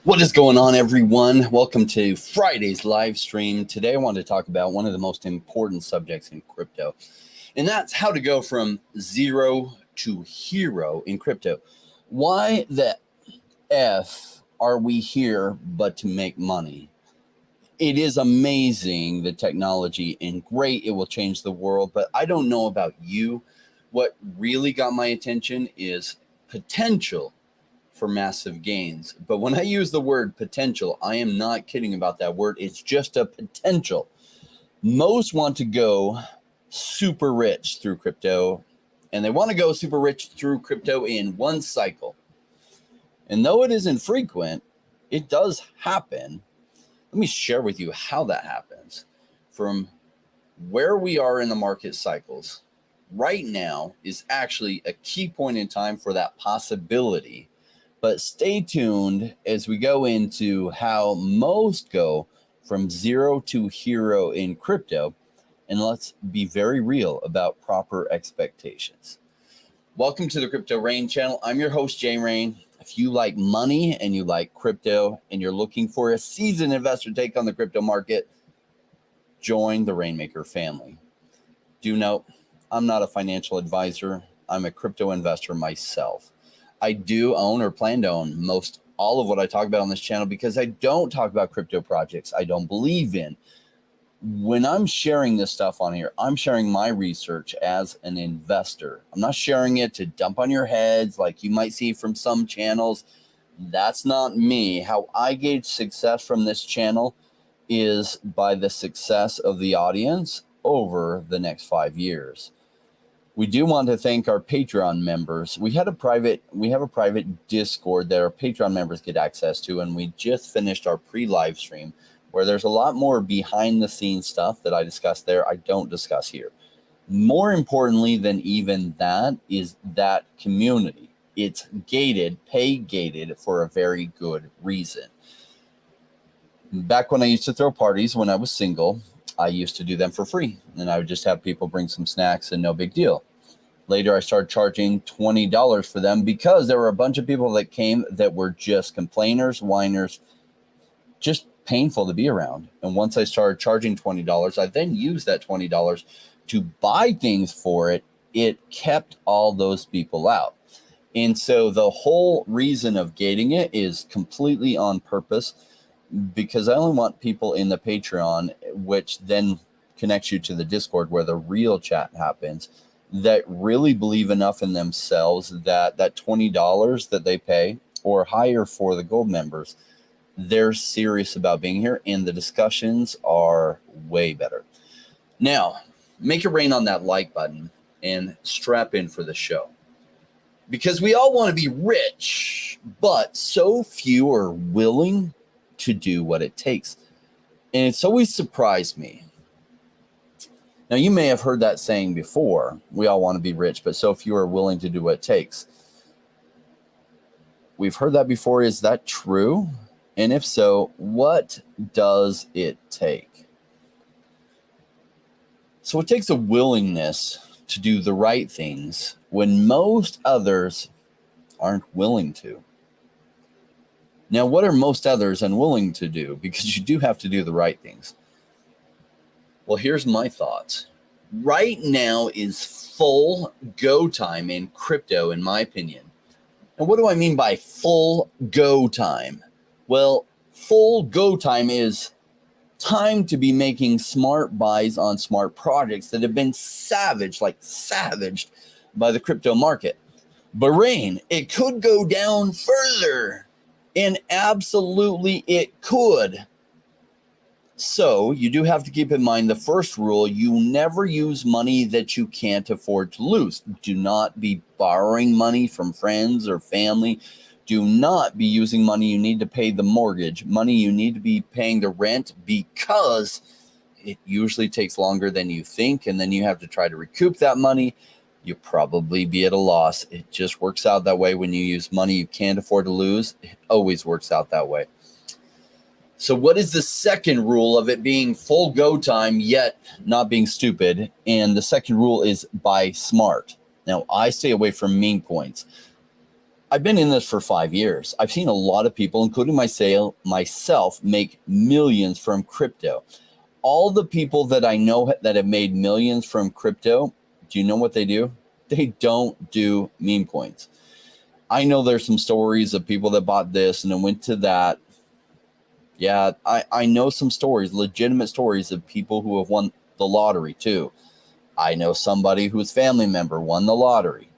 What is going on, everyone? Welcome to Friday's live stream. Today, I want to talk about one of the most important subjects in crypto, and that's how to go from zero to hero in crypto. Why the F are we here but to make money? It is amazing, the technology, and great, it will change the world, but I don't know about you. What really got my attention is potential for massive gains. But when I use the word potential, I am not kidding about that word. It's just a potential. Most want to go super rich through crypto, and they want to go super rich through crypto in one cycle. And though it isn't frequent, it does happen. Let me share with you how that happens. From where we are in the market cycles, right now is actually a key point in time for that possibility. But stay tuned as we go into how most go from zero to hero in crypto. And let's be very real about proper expectations. Welcome to the Crypto Rain channel. I'm your host, Jay Rain. If you like money and you like crypto and you're looking for a seasoned investor take on the crypto market, join the Rainmaker family. Do note, I'm not a financial advisor. I'm a crypto investor myself. I do own or plan to own most all of what I talk about on this channel because I don't talk about crypto projects I don't believe in. When I'm sharing this stuff on here, I'm sharing my research as an investor. I'm not sharing it to dump on your heads like you might see from some channels. That's not me. How I gauge success from this channel is by the success of the audience over the next 5 years. We do want to thank our Patreon members. We have a private Discord that our Patreon members get access to, and we just finished our pre-live stream where there's a lot more behind the scenes stuff that I discuss there I don't discuss here. More importantly than even that is that community. It's gated, pay gated for a very good reason. Back when I used to throw parties when I was single, I used to do them for free, and I would just have people bring some snacks and no big deal. Later, I started charging $20 for them because there were a bunch of people that came that were just complainers, whiners, just painful to be around. And once I started charging $20, I then used that $20 to buy things for it. It kept all those people out. And so the whole reason of gating it is completely on purpose, because I only want people in the Patreon, which then connects you to the Discord where the real chat happens, that really believe enough in themselves that that $20 that they pay or higher for the gold members, they're serious about being here, and the discussions are way better. Now, make it rain on that like button and strap in for the show. Because we all want to be rich, but so few are willing to do what it takes. And it's always surprised me. Now, you may have heard that saying before. We all want to be rich, but so few are willing to do what it takes. We've heard that before. Is that true? And if so, what does it take? So it takes a willingness to do the right things when most others aren't willing to. Now, what are most others unwilling to do? Because you do have to do the right things. Well, here's my thoughts. Right now is full go time in crypto, in my opinion. And what do I mean by full go time? Well, full go time is time to be making smart buys on smart projects that have been savaged by the crypto market. But Rain, it could go down further. And absolutely it could. So you do have to keep in mind the first rule: you never use money that you can't afford to lose. Do not be borrowing money from friends or family. Do not be using money you need to pay the mortgage, money you need to be paying the rent, because it usually takes longer than you think, and then you have to try to recoup that money. You'll probably be at a loss. It just works out that way when you use money you can't afford to lose. It always works out that way. So what is the second rule of it being full go time yet not being stupid? And the second rule is buy smart. Now, I stay away from meme coins. I've been in this for 5 years. I've seen a lot of people, including myself, make millions from crypto. All the people that I know that have made millions from crypto, do you know what they do? They don't do meme coins. I know there's some stories of people that bought this and then went to that. Yeah, I know some stories, legitimate stories of people who have won the lottery too. I know somebody whose family member won the lottery.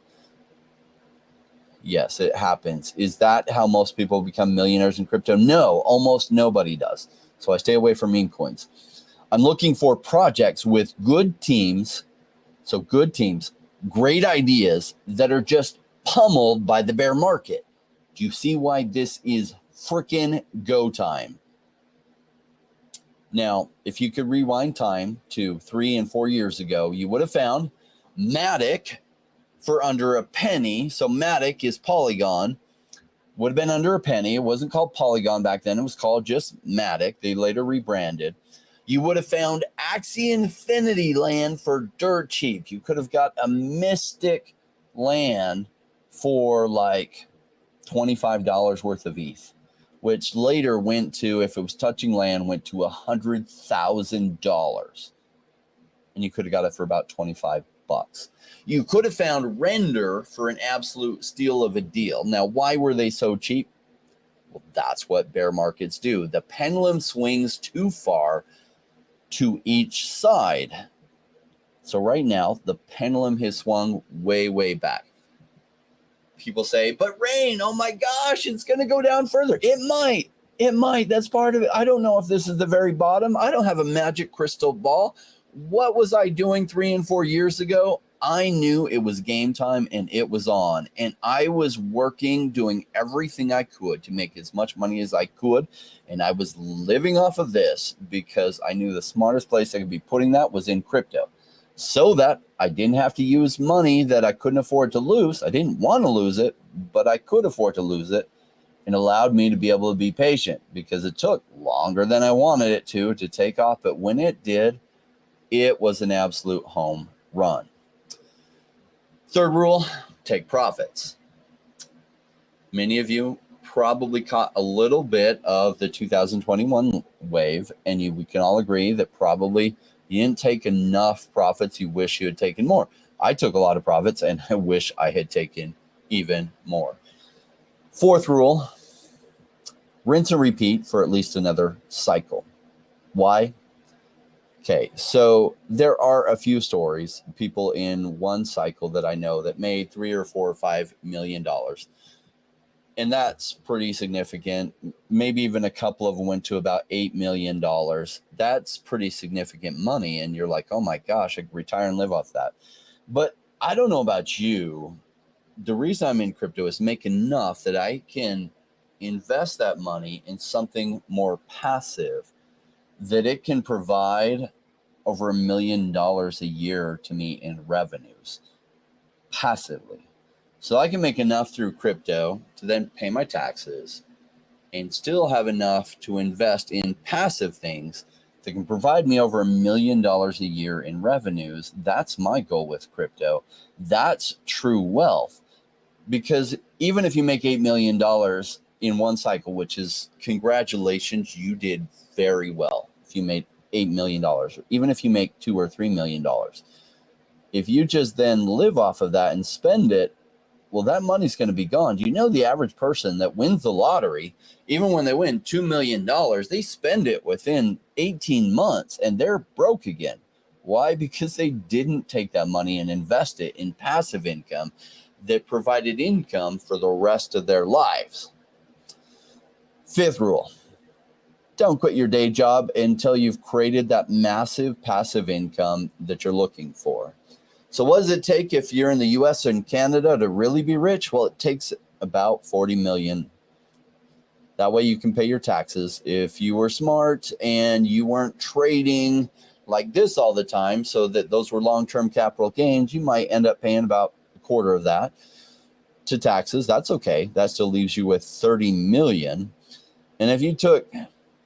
Yes, it happens. Is that how most people become millionaires in crypto? No, almost nobody does. So I stay away from meme coins. I'm looking for projects with good teams. So good teams, great ideas that are just pummeled by the bear market. Do you see why this is freaking go time? Now, if you could rewind time to 3 and 4 years ago, you would have found Matic for under a penny. So Matic is Polygon, would have been under a penny. It wasn't called Polygon back then. It was called just Matic. They later rebranded. You would have found Axie Infinity land for dirt cheap. You could have got a Mystic land for like $25 worth of ETH, which later went to, if it was touching land, went to $100,000. And you could have got it for about $25. You could have found Render for an absolute steal of a deal. Now, why were they so cheap? Well, that's what bear markets do. The pendulum swings too far to each side. So right now, the pendulum has swung way, way back. People say, but Rain, oh my gosh, it's going to go down further. It might. That's part of it. I don't know if this is the very bottom. I don't have a magic crystal ball. What was I doing 3 and 4 years ago? I knew it was game time and it was on. And I was working, doing everything I could to make as much money as I could. And I was living off of this because I knew the smartest place I could be putting that was in crypto, so that I didn't have to use money that I couldn't afford to lose. I didn't want to lose it, but I could afford to lose it, and allowed me to be able to be patient because it took longer than I wanted it to take off. But when it did, it was an absolute home run. Third rule, take profits. Many of you probably caught a little bit of the 2021 wave, and we can all agree that probably you didn't take enough profits. You wish you had taken more. I took a lot of profits, and I wish I had taken even more. Fourth rule, rinse and repeat for at least another cycle. Why? Okay, so there are a few stories, people in one cycle that I know that made $3 or $4 or $5 million. And that's pretty significant. Maybe even a couple of them went to about $8 million. That's pretty significant money. And you're like, oh my gosh, I could retire and live off that. But I don't know about you. The reason I'm in crypto is make enough that I can invest that money in something more passive, that it can provide over $1 million a year to me in revenues passively. So I can make enough through crypto to then pay my taxes and still have enough to invest in passive things that can provide me over $1 million a year in revenues. That's my goal with crypto. That's true wealth. Because even if you make $8 million in one cycle, which is congratulations, you did very well. If you made $8 million, or even if you make $2 or $3 million, if you just then live off of that and spend it, well, that money's going to be gone. Do you know the average person that wins the lottery, even when they win $2 million, they spend it within 18 months and they're broke again. Why? Because they didn't take that money and invest it in passive income that provided income for the rest of their lives. Fifth rule, don't quit your day job until you've created that massive passive income that you're looking for. So what does it take if you're in the US and Canada to really be rich? Well, it takes about 40 million. That way you can pay your taxes. If you were smart and you weren't trading like this all the time, so that those were long-term capital gains, you might end up paying about a quarter of that to taxes. That's okay. That still leaves you with 30 million. And if you took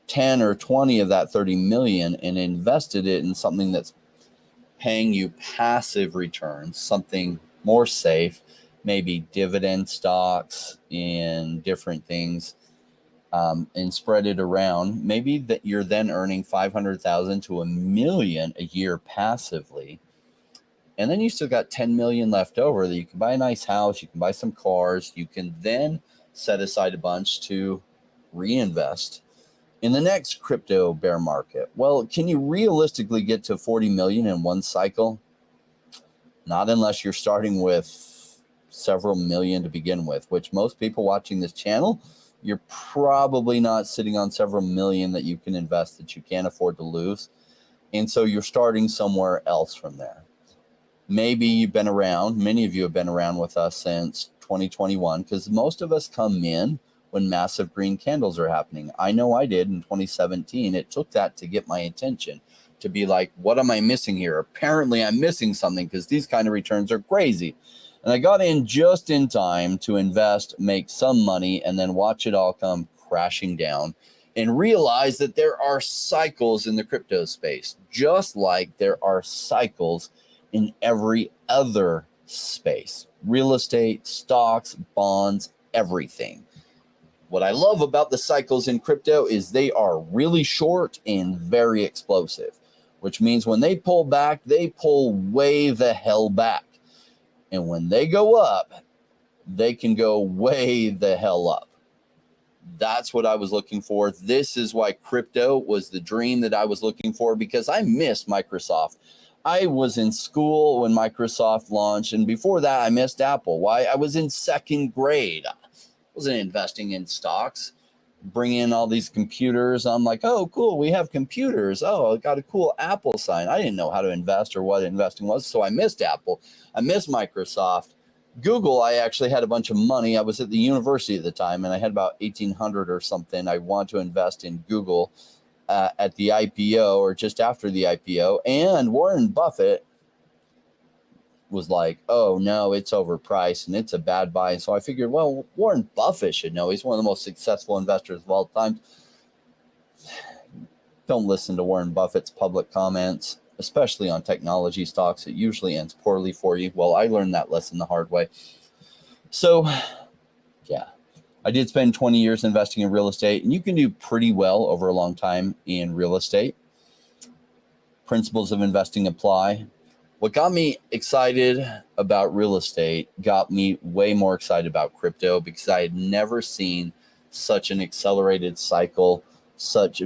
10 or 20 of that 30 million and invested it in something that's paying you passive returns, something more safe, maybe dividend stocks and different things, and spread it around, maybe that you're then earning 500,000 to $1 million a year passively. And then you still got 10 million left over that you can buy a nice house, you can buy some cars, you can then set aside a bunch to reinvest in the next crypto bear market. Well, can you realistically get to 40 million in one cycle? Not unless you're starting with several million to begin with, which most people watching this channel, you're probably not sitting on several million that you can invest that you can't afford to lose. And so you're starting somewhere else from there. Maybe you've been around, many of you have been around with us since 2021, because most of us come in when massive green candles are happening. I know I did in 2017. It took that to get my attention, to be like, what am I missing here? Apparently I'm missing something because these kind of returns are crazy. And I got in just in time to invest, make some money, and then watch it all come crashing down and realize that there are cycles in the crypto space, just like there are cycles in every other space. Real estate, stocks, bonds, everything. What I love about the cycles in crypto is they are really short and very explosive, which means when they pull back, they pull way the hell back. And when they go up, they can go way the hell up. That's what I was looking for. This is why crypto was the dream that I was looking for, because I missed Microsoft. I was in school when Microsoft launched, and before that, I missed Apple. Why? I was in second grade. I wasn't investing in stocks, bringing in all these computers. I'm like, oh, cool, we have computers. Oh, I got a cool Apple sign. I didn't know how to invest or what investing was, so I missed Apple. I missed Microsoft. Google, I actually had a bunch of money. I was at the university at the time, and I had about 1,800 or something. I want to invest in Google at the IPO or just after the IPO. And Warren Buffett was like, oh, no, it's overpriced and it's a bad buy. And so I figured, well, Warren Buffett should know. He's one of the most successful investors of all time. Don't listen to Warren Buffett's public comments, especially on technology stocks. It usually ends poorly for you. Well, I learned that lesson the hard way. So, yeah. I did spend 20 years investing in real estate, and you can do pretty well over a long time in real estate. Principles of investing apply. What got me excited about real estate got me way more excited about crypto, because I had never seen such an accelerated cycle, such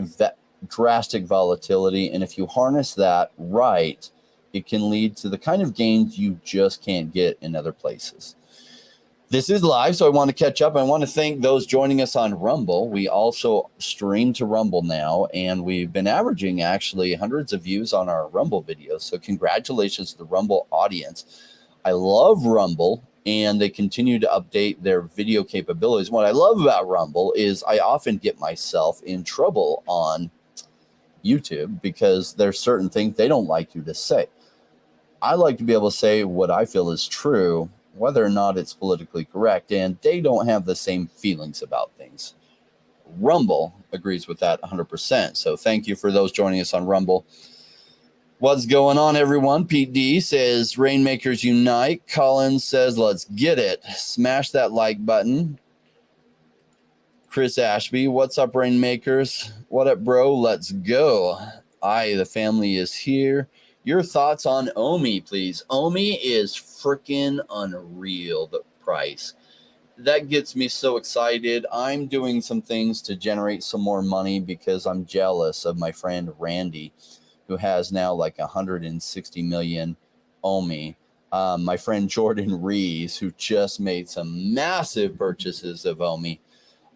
drastic volatility. And if you harness that right, it can lead to the kind of gains you just can't get in other places. This is live, so I want to catch up. I want to thank those joining us on Rumble. We also stream to Rumble now, and we've been averaging actually hundreds of views on our Rumble videos. So congratulations to the Rumble audience. I love Rumble, and they continue to update their video capabilities. What I love about Rumble is I often get myself in trouble on YouTube because there's certain things they don't like you to say. I like to be able to say what I feel is true, whether or not it's politically correct, and they don't have the same feelings about things. Rumble agrees with that 100%. So thank you for those joining us on Rumble. What's going on, everyone? Pete D says, Rainmakers Unite. Collins says, let's get it. Smash that like button. Chris Ashby, what's up, Rainmakers? What up, bro? Let's go. The family is here. Your thoughts on OMI, please. OMI is freaking unreal, the price. That gets me so excited. I'm doing some things to generate some more money because I'm jealous of my friend Randy, who has now like 160 million OMI. My friend Jordan Rees, who just made some massive purchases of OMI.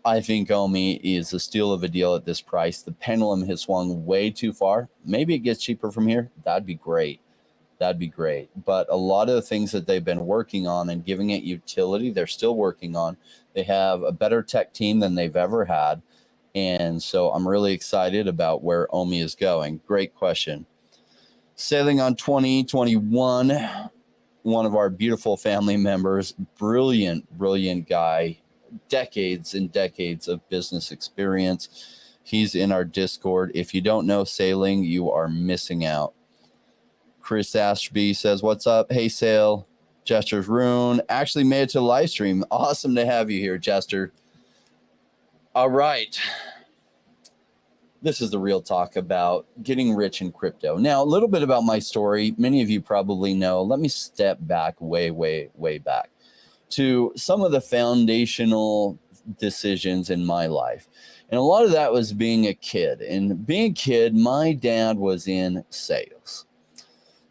I think OMI is a steal of a deal at this price. The pendulum has swung way too far. Maybe it gets cheaper from here. That'd be great. That'd be great. But a lot of the things that they've been working on and giving it utility, they're still working on. They have a better tech team than they've ever had. And so I'm really excited about where OMI is going. Great question. Sailing on 2021, one of our beautiful family members, brilliant guy, decades and decades of business experience. He's in our Discord. If you don't know sailing, you are missing out. Chris Ashby says, what's up? Hey, Sail. Jester's Rune actually made it to the live stream. Awesome to have you here, Jester. All right. This is the real talk about getting rich in crypto. Now, a little bit about my story. Many of you probably know. Let me step back way back to some of the foundational decisions in my life. And a lot of that was being a kid. And being a kid, my dad was in sales.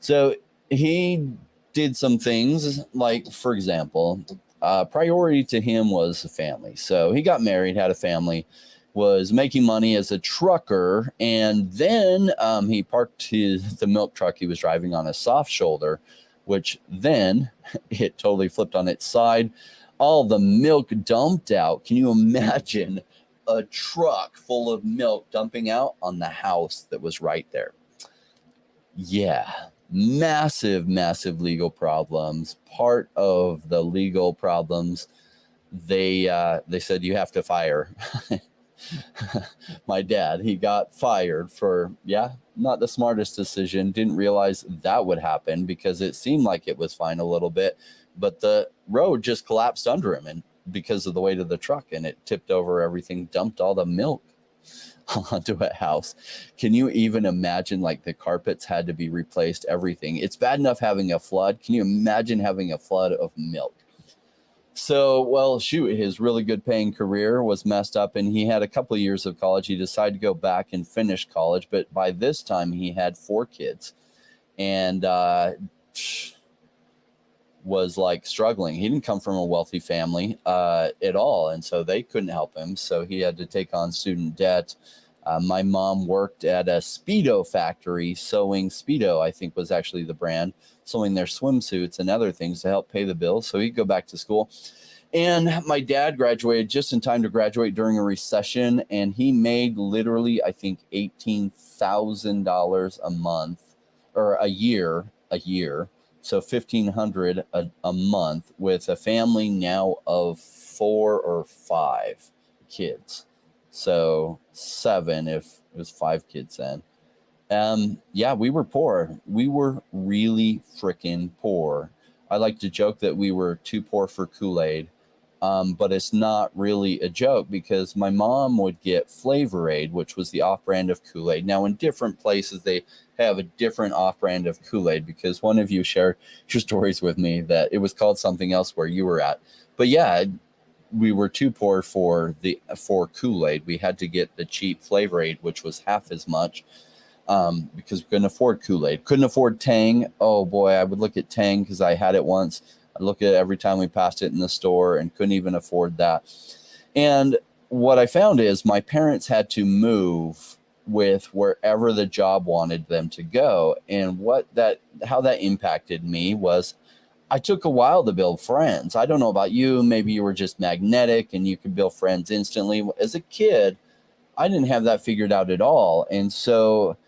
So he did some things like, for example, priority to him was the family. So he got married, had a family, was making money as a trucker, and then he parked the milk truck he was driving on a soft shoulder, which then it totally flipped on its side. All the milk dumped out. Can you imagine a truck full of milk dumping out on the house that was right there? Yeah, massive legal problems. Part of the legal problems, they said you have to fire my dad. He got fired for, not the smartest decision. Didn't realize that would happen because it seemed like it was fine a little bit, but the road just collapsed under him, and because of the weight of the truck, and it tipped over everything, dumped all the milk onto a house. Can you even imagine? Like, the carpets had to be replaced, everything. It's bad enough having a flood. Can you imagine having a flood of milk? So, well, shoot, his really good paying career was messed up, and he had a couple of years of college. He decided to go back and finish college, but by this time he had 4 kids and was like struggling. He didn't come from a wealthy family at all, and so they couldn't help him. So he had to take on student debt. My mom worked at a Speedo factory, sewing Speedo, I think was actually the brand, sewing their swimsuits and other things to help pay the bills so he'd go back to school. And my dad graduated just in time to graduate during a recession, and he made literally, I think, $18,000 a month, or a year, so $1,500 a month, with a family now of 4 or 5 kids. So 7 if it was 5 kids then. We were poor. We were really freaking poor. I like to joke that we were too poor for Kool-Aid, but it's not really a joke because my mom would get Flavor Aid, which was the off-brand of Kool-Aid. Now, in different places, they have a different off-brand of Kool-Aid because one of you shared your stories with me that it was called something else where you were at. But yeah, we were too poor for Kool-Aid. We had to get the cheap Flavor Aid, which was half as much. Because we couldn't afford Kool-Aid, couldn't afford Tang. Oh boy, I would look at Tang because I had it once. I'd look at it every time we passed it in the store and couldn't even afford that. And what I found is my parents had to move with wherever the job wanted them to go. And how that impacted me was I took a while to build friends. I don't know about you. Maybe you were just magnetic and you could build friends instantly. As a kid, I didn't have that figured out at all. And so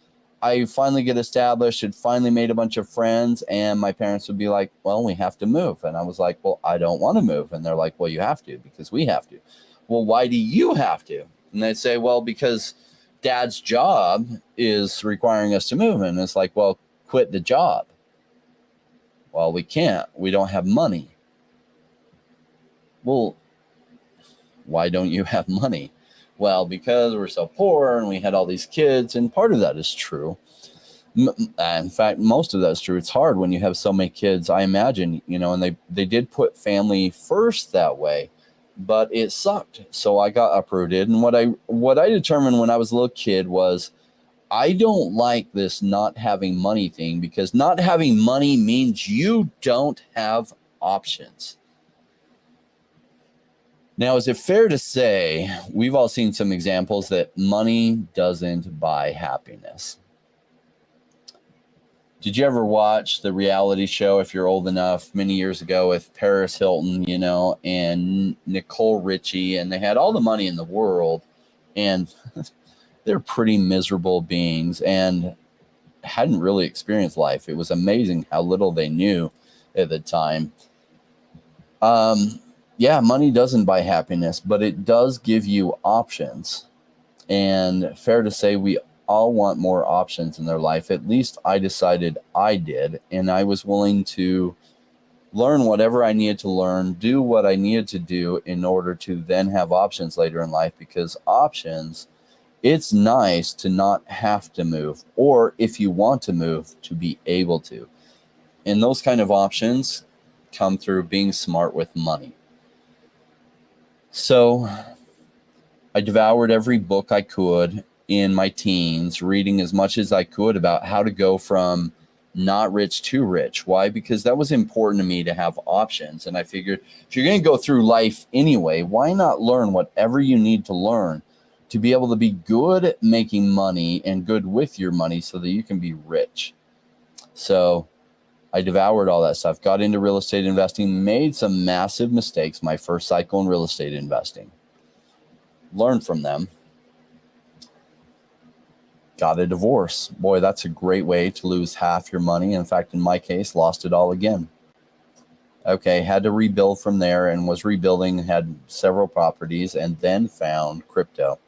I finally get established, had finally made a bunch of friends, and my parents would be like, well, we have to move. And I was like, well, I don't want to move. And they're like, well, you have to because we have to. Well, why do you have to? And they'd say, well, because Dad's job is requiring us to move. And it's like, well, quit the job. Well, we can't. We don't have money. Well, why don't you have money? Well, because we're so poor and we had all these kids, and part of that is true. In fact, most of that's true. It's hard when you have so many kids, I imagine, and they did put family first that way, but it sucked. So I got uprooted. And what I determined when I was a little kid was I don't like this not having money thing, because not having money means you don't have options. Now, is it fair to say we've all seen some examples that money doesn't buy happiness? Did you ever watch the reality show, if you're old enough, many years ago with Paris Hilton, and Nicole Richie, and they had all the money in the world, and they're pretty miserable beings and hadn't really experienced life. It was amazing how little they knew at the time. Yeah, money doesn't buy happiness, but it does give you options. And fair to say, we all want more options in their life. At least I decided I did. And I was willing to learn whatever I needed to learn, do what I needed to do in order to then have options later in life, because options, it's nice to not have to move, or if you want to move, to be able to. And those kind of options come through being smart with money. So I devoured every book I could in my teens, reading as much as I could about how to go from not rich to rich. Why? Because that was important to me to have options. And I figured if you're going to go through life anyway, why not learn whatever you need to learn to be able to be good at making money and good with your money so that you can be rich. So I devoured all that stuff, got into real estate investing, made some massive mistakes my first cycle in real estate investing, learned from them, got a divorce. Boy, that's a great way to lose half your money. In fact, in my case, lost it all again. Okay, had to rebuild from there and was rebuilding, had several properties, and then found crypto.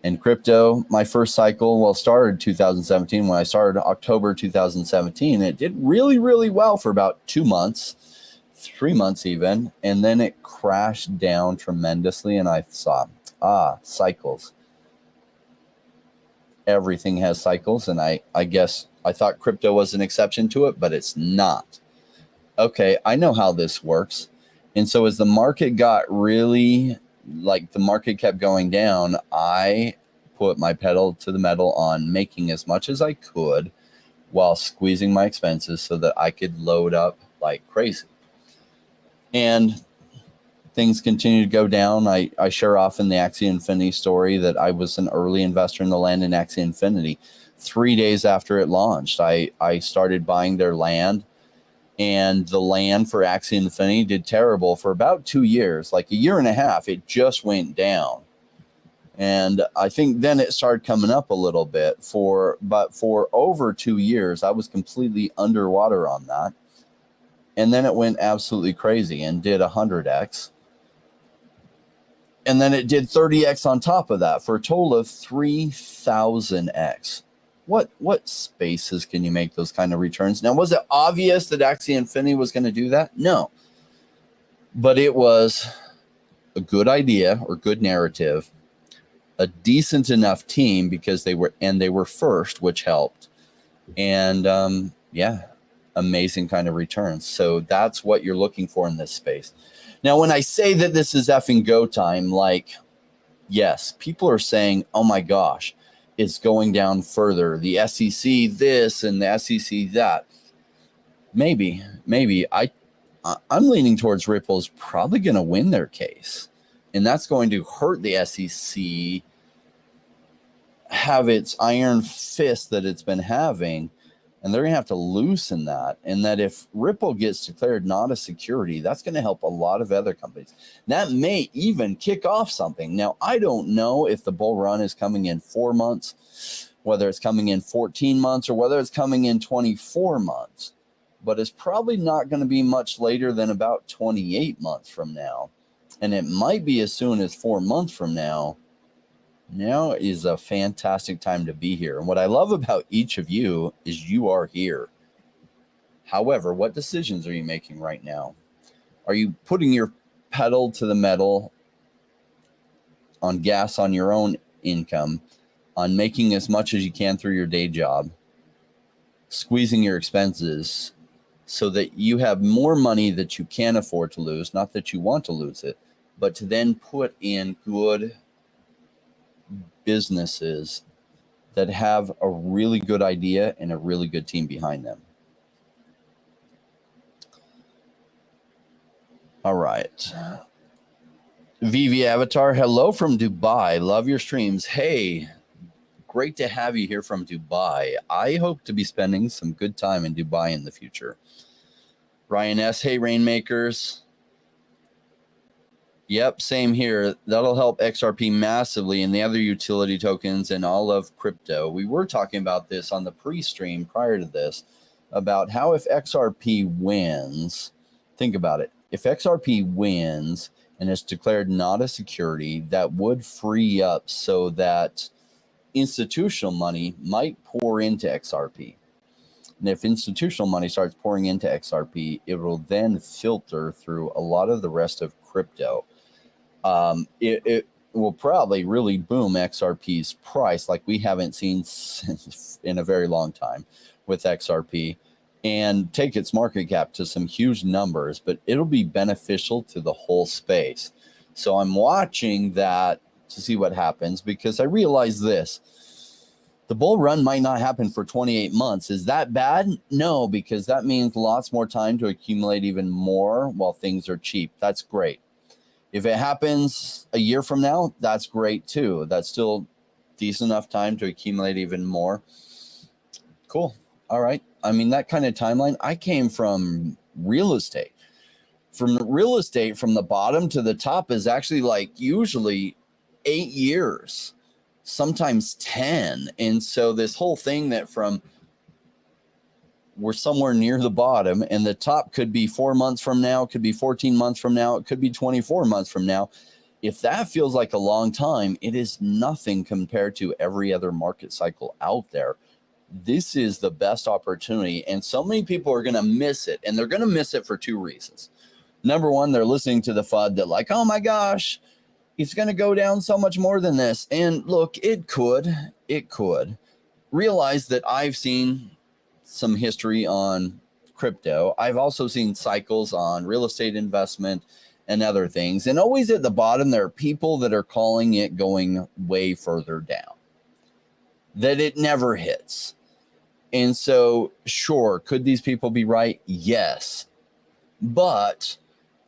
And crypto, my first cycle, well, started 2017. When I started October 2017, it did really, really well for about 2 months, 3 months even. And then it crashed down tremendously. And I saw, cycles. Everything has cycles. And I guess I thought crypto was an exception to it, but it's not. Okay, I know how this works. And so as the market got really, the market kept going down, I put my pedal to the metal on making as much as I could while squeezing my expenses so that I could load up like crazy. And things continue to go down. I share often the Axie Infinity story that I was an early investor in the land in Axie Infinity. 3 days after it launched, I started buying their land. And the land for Axie Infinity did terrible for about 2 years, like a year and a half. It just went down. And I think then it started coming up a little bit but for over 2 years, I was completely underwater on that. And then it went absolutely crazy and did 100x. And then it did 30x on top of that for a total of 3,000x. What spaces can you make those kind of returns? Now, was it obvious that Axie Infinity was going to do that? No. But it was a good idea or good narrative, a decent enough team because they were first, which helped. And amazing kind of returns. So that's what you're looking for in this space. Now, when I say that this is effing go time, yes, people are saying, oh my gosh, it's going down further. The SEC this and the SEC that. Maybe. I'm leaning towards Ripple's probably going to win their case. And that's going to hurt the SEC have its iron fist that it's been having. And they're going to have to loosen that. And that if Ripple gets declared not a security, that's going to help a lot of other companies. That may even kick off something. Now, I don't know if the bull run is coming in 4 months, whether it's coming in 14 months, or whether it's coming in 24 months. But it's probably not going to be much later than about 28 months from now. And it might be as soon as 4 months from now. Now is a fantastic time to be here. And what I love about each of you is you are here. However, what decisions are you making right now? Are you putting your pedal to the metal on gas on your own income, on making as much as you can through your day job, squeezing your expenses so that you have more money that you can afford to lose, not that you want to lose it, but to then put in good businesses that have a really good idea and a really good team behind them. All right. VV Avatar, hello from Dubai. Love your streams. Hey, great to have you here from Dubai. I hope to be spending some good time in Dubai in the future. Ryan S, hey, Rainmakers. Yep, same here. That'll help XRP massively and the other utility tokens and all of crypto. We were talking about this on the pre-stream prior to this, about how if XRP wins, think about it. If XRP wins and is declared not a security, that would free up so that institutional money might pour into XRP. And if institutional money starts pouring into XRP, it will then filter through a lot of the rest of crypto. It will probably really boom XRP's price like we haven't seen in a very long time with XRP, and take its market cap to some huge numbers, but it'll be beneficial to the whole space. So I'm watching that to see what happens, because I realize this. The bull run might not happen for 28 months. Is that bad? No, because that means lots more time to accumulate even more while things are cheap. That's great. If it happens a year from now, that's great too. That's still decent enough time to accumulate even more. Cool. All right. I mean, that kind of timeline. I came from real estate. From the bottom to the top is actually like usually 8 years, sometimes 10. And so this whole thing that from we're somewhere near the bottom and the top could be 4 months from now, could be 14 months from now, it could be 24 months from now. If that feels like a long time, it is nothing compared to every other market cycle out there. This is the best opportunity, and so many people are going to miss it, and they're going to miss it for two reasons. Number one, they're listening to the FUD that like, oh my gosh, it's going to go down so much more than this. And look, it could. Realize that I've seen some history on crypto. I've also seen cycles on real estate investment and other things. And always at the bottom, there are people that are calling it going way further down, that it never hits. And so, sure, could these people be right? Yes. But,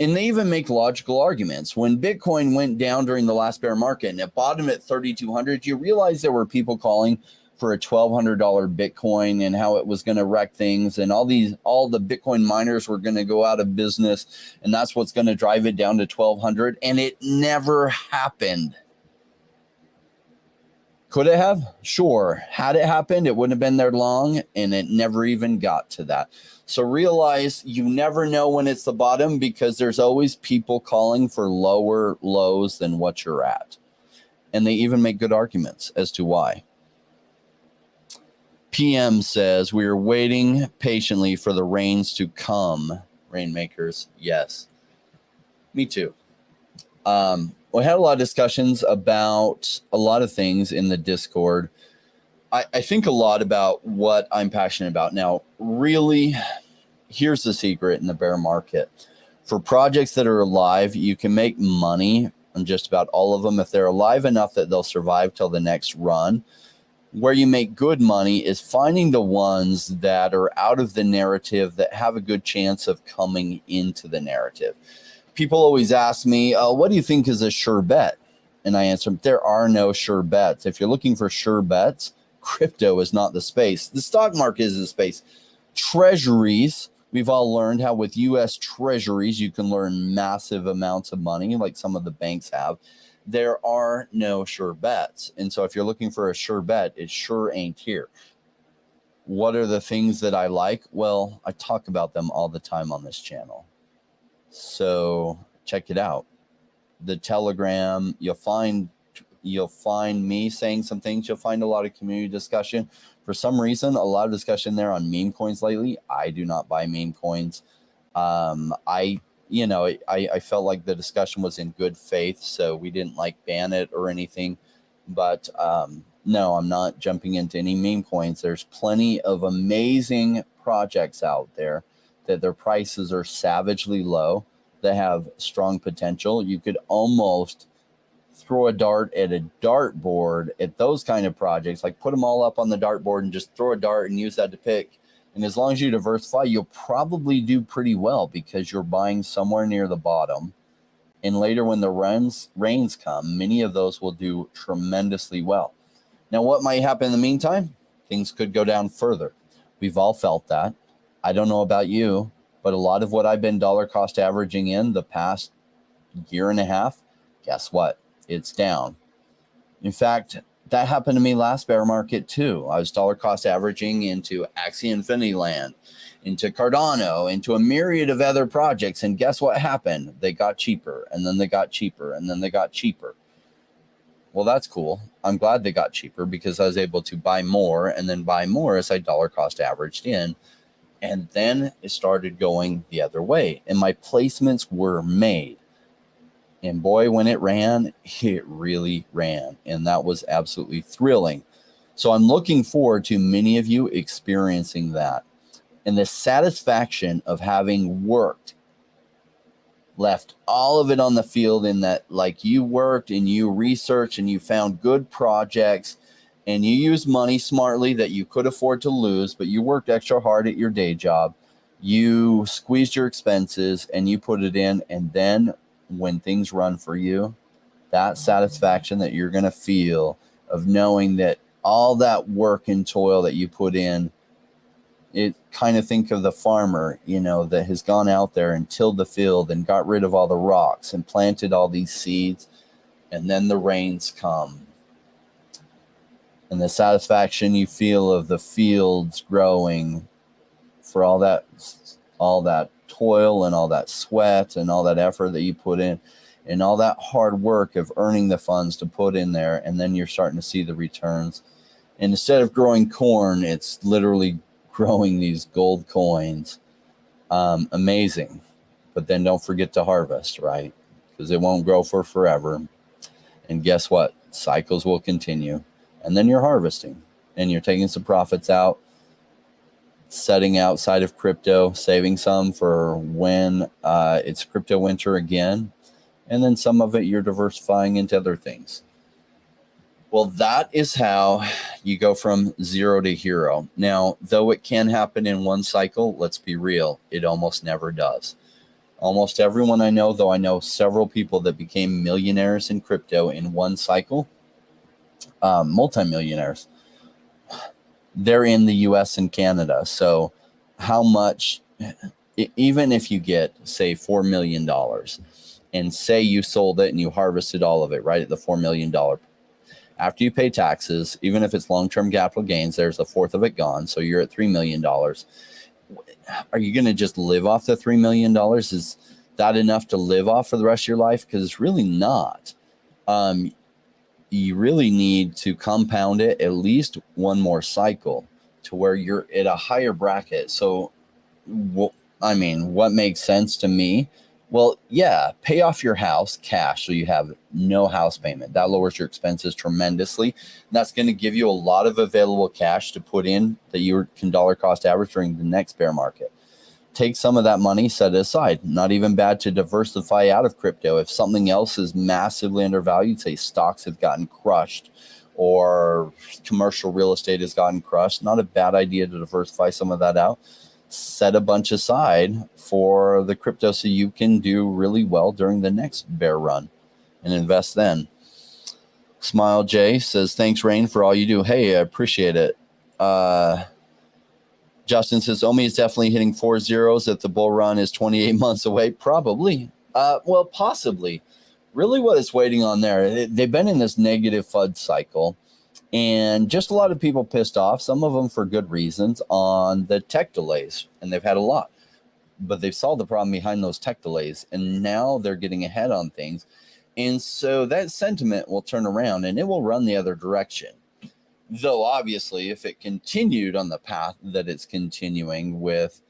and they even make logical arguments. When Bitcoin went down during the last bear market and it bottomed at 3,200, you realize there were people calling for a $1,200 Bitcoin and how it was going to wreck things, and all the Bitcoin miners were going to go out of business, and that's what's going to drive it down to 1,200, and it never happened. Could it have? Sure. Had it happened, it wouldn't have been there long, and it never even got to that. So realize you never know when it's the bottom, because there's always people calling for lower lows than what you're at. And they even make good arguments as to why. PM says, we are waiting patiently for the rains to come. Rainmakers, yes. Me too. We had a lot of discussions about a lot of things in the Discord. I think a lot about what I'm passionate about. Now, really, here's the secret in the bear market. For projects that are alive, you can make money on just about all of them if they're alive enough that they'll survive till the next run. Where you make good money is finding the ones that are out of the narrative that have a good chance of coming into the narrative. People always ask me, what do you think is a sure bet? And I answer, there are no sure bets. If you're looking for sure bets, crypto is not the space. The stock market is the space. Treasuries, we've all learned how with U.S. treasuries, you can learn massive amounts of money like some of the banks have. There are no sure bets. And so if you're looking for a sure bet, it sure ain't here. What are the things that I like? Well, I talk about them all the time on this channel. So check it out. The Telegram, you'll find me saying some things. You'll find a lot of community discussion. For some reason, a lot of discussion there on meme coins lately. I do not buy meme coins. I felt like the discussion was in good faith, so we didn't like ban it or anything. But no, I'm not jumping into any meme coins. There's plenty of amazing projects out there that their prices are savagely low, that have strong potential. You could almost throw a dart at a dartboard at those kind of projects, like put them all up on the dartboard and just throw a dart and use that to pick. And as long as you diversify, you'll probably do pretty well, because you're buying somewhere near the bottom. And later when the rains come, many of those will do tremendously well. Now, what might happen in the meantime? Things could go down further. We've all felt that. I don't know about you, but a lot of what I've been dollar cost averaging in the past year and a half, guess what? It's down. In fact, that happened to me last bear market too. I was dollar cost averaging into Axie Infinity Land, into Cardano, into a myriad of other projects. And guess what happened? They got cheaper, and then they got cheaper, and then they got cheaper. Well, that's cool. I'm glad they got cheaper because I was able to buy more and then buy more as I dollar cost averaged in. And then it started going the other way. And my placements were made. And boy, when it ran, it really ran. And that was absolutely thrilling. So I'm looking forward to many of you experiencing that. And the satisfaction of having worked, left all of it on the field, in that like you worked and you researched and you found good projects and you used money smartly that you could afford to lose, but you worked extra hard at your day job. You squeezed your expenses and you put it in. And then when things run for you, that satisfaction that you're going to feel of knowing that all that work and toil that you put in, it kind of think of the farmer, that has gone out there and tilled the field and got rid of all the rocks and planted all these seeds. And then the rains come. And the satisfaction you feel of the fields growing for all that toil and all that sweat and all that effort that you put in and all that hard work of earning the funds to put in there. And then you're starting to see the returns. And instead of growing corn, it's literally growing these gold coins. Amazing. But then don't forget to harvest, right? Because it won't grow for forever. And guess what? Cycles will continue. And then you're harvesting and you're taking some profits out, setting outside of crypto, saving some for when it's crypto winter again. And then some of it you're diversifying into other things. Well, that is how you go from zero to hero. Now, though it can happen in one cycle, let's be real, it almost never does. Almost everyone I know, though I know several people that became millionaires in crypto in one cycle, multimillionaires, they're in the US and Canada. So how much, even if you get, say, $4 million and say you sold it and you harvested all of it right at the $4 million, after you pay taxes, even if it's long-term capital gains, there's a fourth of it gone. So you're at $3 million. Are you going to just live off the $3 million? Is that enough to live off for the rest of your life? Because it's really not. You really need to compound it at least one more cycle to where you're at a higher bracket. So, what makes sense to me? Well, yeah, pay off your house cash so you have no house payment. That lowers your expenses tremendously. And that's going to give you a lot of available cash to put in that you can dollar cost average during the next bear market. Take some of that money, set it aside. Not even bad to diversify out of crypto. If something else is massively undervalued, say stocks have gotten crushed or commercial real estate has gotten crushed, not a bad idea to diversify some of that out. Set a bunch aside for the crypto so you can do really well during the next bear run and invest then. Smile J says, thanks, Rain, for all you do. Hey, I appreciate it. Justin says, Omi is definitely hitting 4 zeros if the bull run is 28 months away. Probably. Well, possibly. Really what it's waiting on there, they've been in this negative FUD cycle. And just a lot of people pissed off, some of them for good reasons, on the tech delays. And they've had a lot. But they've solved the problem behind those tech delays. And now they're getting ahead on things. And so that sentiment will turn around and it will run the other direction. Though, obviously, if it continued on the path that it's continuing with,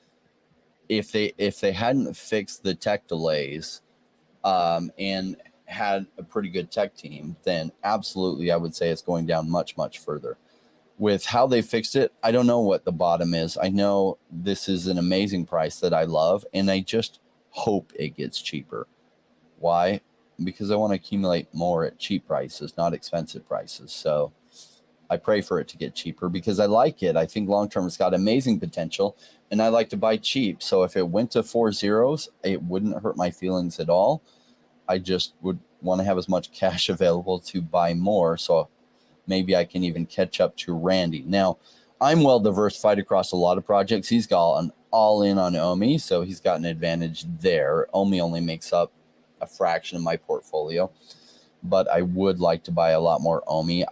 if they hadn't fixed the tech delays and had a pretty good tech team, then absolutely I would say it's going down much, much further. With how they fixed it, I don't know what the bottom is. I know this is an amazing price that I love, and I just hope it gets cheaper. Why? Because I want to accumulate more at cheap prices, not expensive prices. So I pray for it to get cheaper because I like it. I think long-term it's got amazing potential, and I like to buy cheap. So if it went to 4 zeros, it wouldn't hurt my feelings at all. I just would want to have as much cash available to buy more. So maybe I can even catch up to Randy. Now, I'm well diversified across a lot of projects. He's got an all-in on Omi, so he's got an advantage there. Omi only makes up a fraction of my portfolio, but I would like to buy a lot more Omi.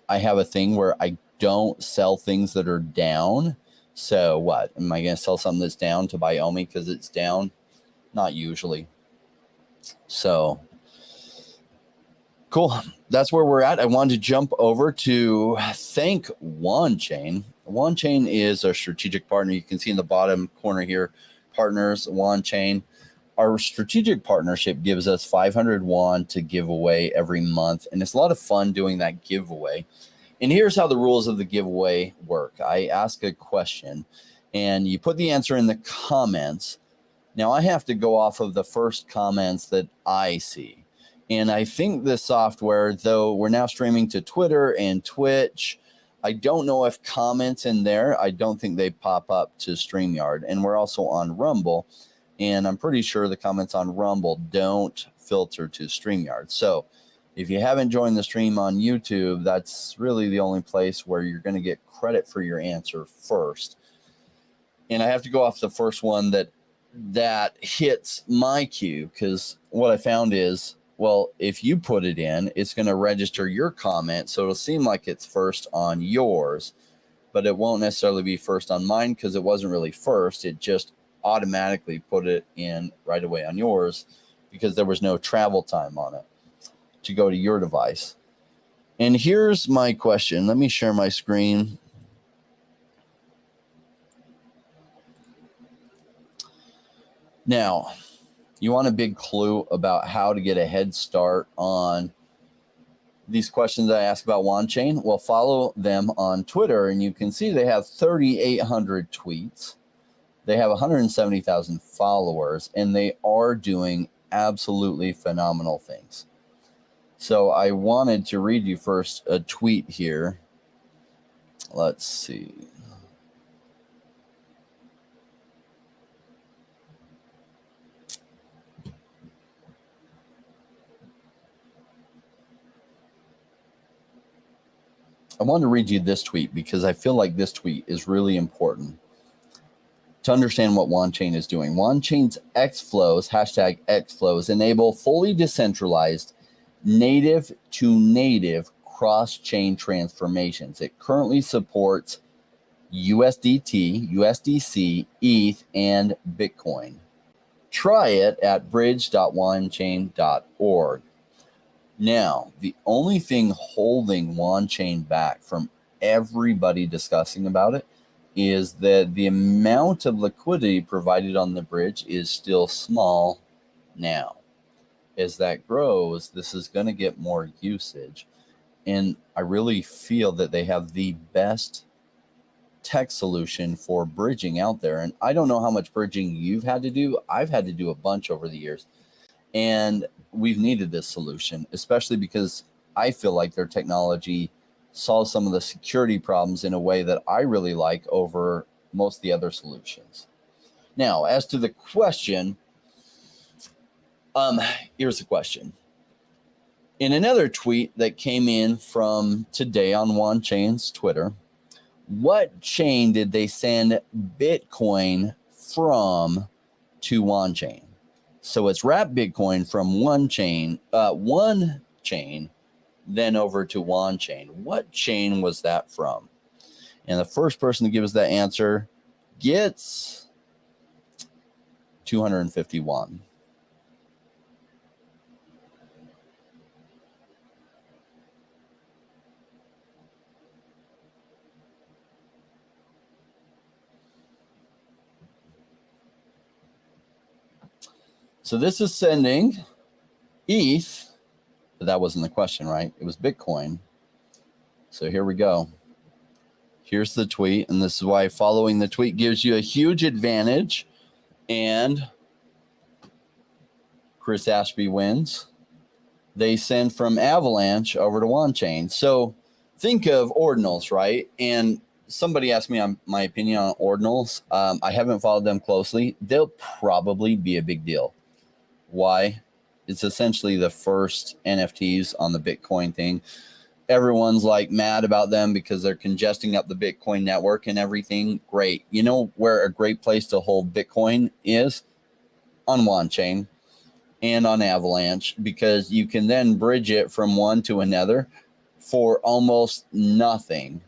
I have a thing where I don't sell things that are down. So what? Am I going to sell something that's down to buy Omi because it's down? Not usually. So cool. That's where we're at. I wanted to jump over to thank OneChain. OneChain is a strategic partner. You can see in the bottom corner here, partners, OneChain. Our strategic partnership gives us 500 won to give away every month, and it's a lot of fun doing that giveaway. And here's how the rules of the giveaway work. I ask a question, and you put the answer in the comments. Now, I have to go off of the first comments that I see. And I think this software, though we're now streaming to Twitter and Twitch, I don't know if comments in there, I don't think they pop up to StreamYard. And we're also on Rumble. And I'm pretty sure the comments on Rumble don't filter to StreamYard. So if you haven't joined the stream on YouTube, that's really the only place where you're going to get credit for your answer first. And I have to go off the first one that hits my queue, because what I found is, well, if you put it in, it's going to register your comment. So it'll seem like it's first on yours, but it won't necessarily be first on mine because it wasn't really first. It just automatically put it in right away on yours because there was no travel time on it to go to your device. And here's my question. Let me share my screen. Now, you want a big clue about how to get a head start on these questions I ask about OneChain? Well, follow them on Twitter, and you can see they have 3,800 tweets. They have 170,000 followers, and they are doing absolutely phenomenal things. So I wanted to read you first a tweet here. Let's see. I wanted to read you this tweet because I feel like this tweet is really important to understand what OneChain is doing. OneChain's Xflows, hashtag Xflows, enable fully decentralized native-to-native cross-chain transformations. It currently supports USDT, USDC, ETH, and Bitcoin. Try it at bridge.onechain.org. Now, the only thing holding OneChain back from everybody discussing about it is that the amount of liquidity provided on the bridge is still small now. As that grows, this is going to get more usage. And I really feel that they have the best tech solution for bridging out there. And I don't know how much bridging you've had to do. I've had to do a bunch over the years. And we've needed this solution, especially because I feel like their technology solves some of the security problems in a way that I really like over most of the other solutions. Now, as to the question, here's the question. In another tweet that came in from today on OneChain's Twitter, what chain did they send Bitcoin from to OneChain? So it's wrapped Bitcoin from one chain, then over to OneChain. What chain was that from? And the first person to give us that answer gets 251. So this is sending ETH, but that wasn't the question, right? It was Bitcoin. So here we go. Here's the tweet, and this is why following the tweet gives you a huge advantage. And Chris Ashby wins. They send from Avalanche over to OneChain. So think of ordinals, right? And somebody asked me on my opinion on ordinals. I haven't followed them closely. They'll probably be a big deal. Why? It's essentially the first NFTs on the Bitcoin thing. Everyone's like mad about them because they're congesting up the Bitcoin network and everything. Great. You know where a great place to hold Bitcoin is? On OneChain and on Avalanche, because you can then bridge it from one to another for almost nothing.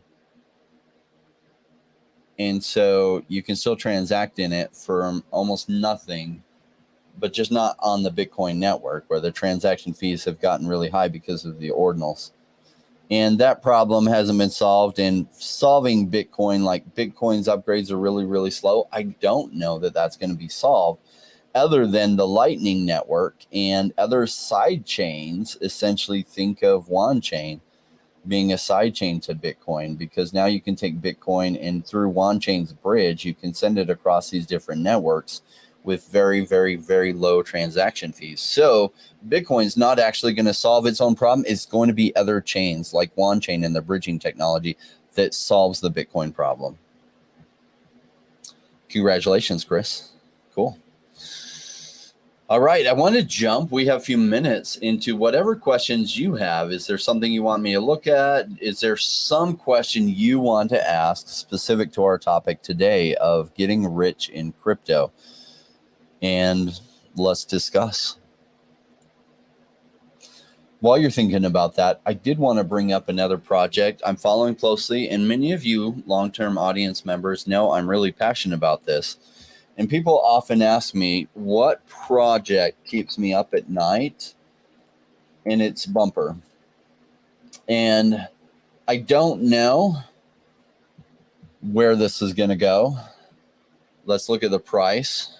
And so you can still transact in it for almost nothing but just not on the Bitcoin network, where the transaction fees have gotten really high because of the ordinals. And that problem hasn't been solved. And solving Bitcoin, like Bitcoin's upgrades are really, really slow. I don't know that that's going to be solved, other than the Lightning Network and other side chains. Essentially, think of Yuan Chain being a side chain to Bitcoin, because now you can take Bitcoin and through Yuan Chain's bridge, you can send it across these different networks with very, very, very low transaction fees. So Bitcoin's not actually going to solve its own problem. It's going to be other chains like Yuan Chain and the bridging technology that solves the Bitcoin problem. Congratulations, Chris. Cool. All right, I want to jump. We have a few minutes into whatever questions you have. Is there something you want me to look at? Is there some question you want to ask specific to our topic today of getting rich in crypto? And let's discuss. While you're thinking about that, I did want to bring up another project I'm following closely, and many of you long-term audience members know I'm really passionate about this. And people often ask me what project keeps me up at night, and it's Bumper. And I don't know where this is going to go. Let's look at the price.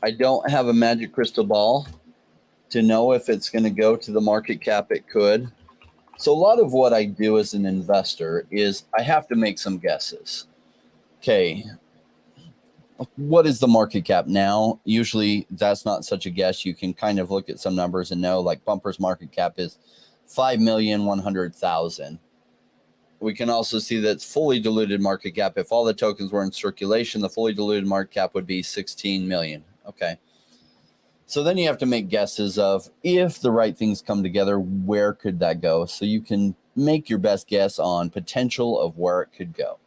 I don't have a magic crystal ball to know if it's going to go to the market cap it could. So a lot of what I do as an investor is I have to make some guesses. Okay, what is the market cap now? Usually that's not such a guess. You can kind of look at some numbers and know, like Bumper's market cap is 5,100,000. We can also see that it's fully diluted market cap. If all the tokens were in circulation, the fully diluted market cap would be 16 million. Okay. So then you have to make guesses of, if the right things come together, where could that go? So you can make your best guess on potential of where it could go.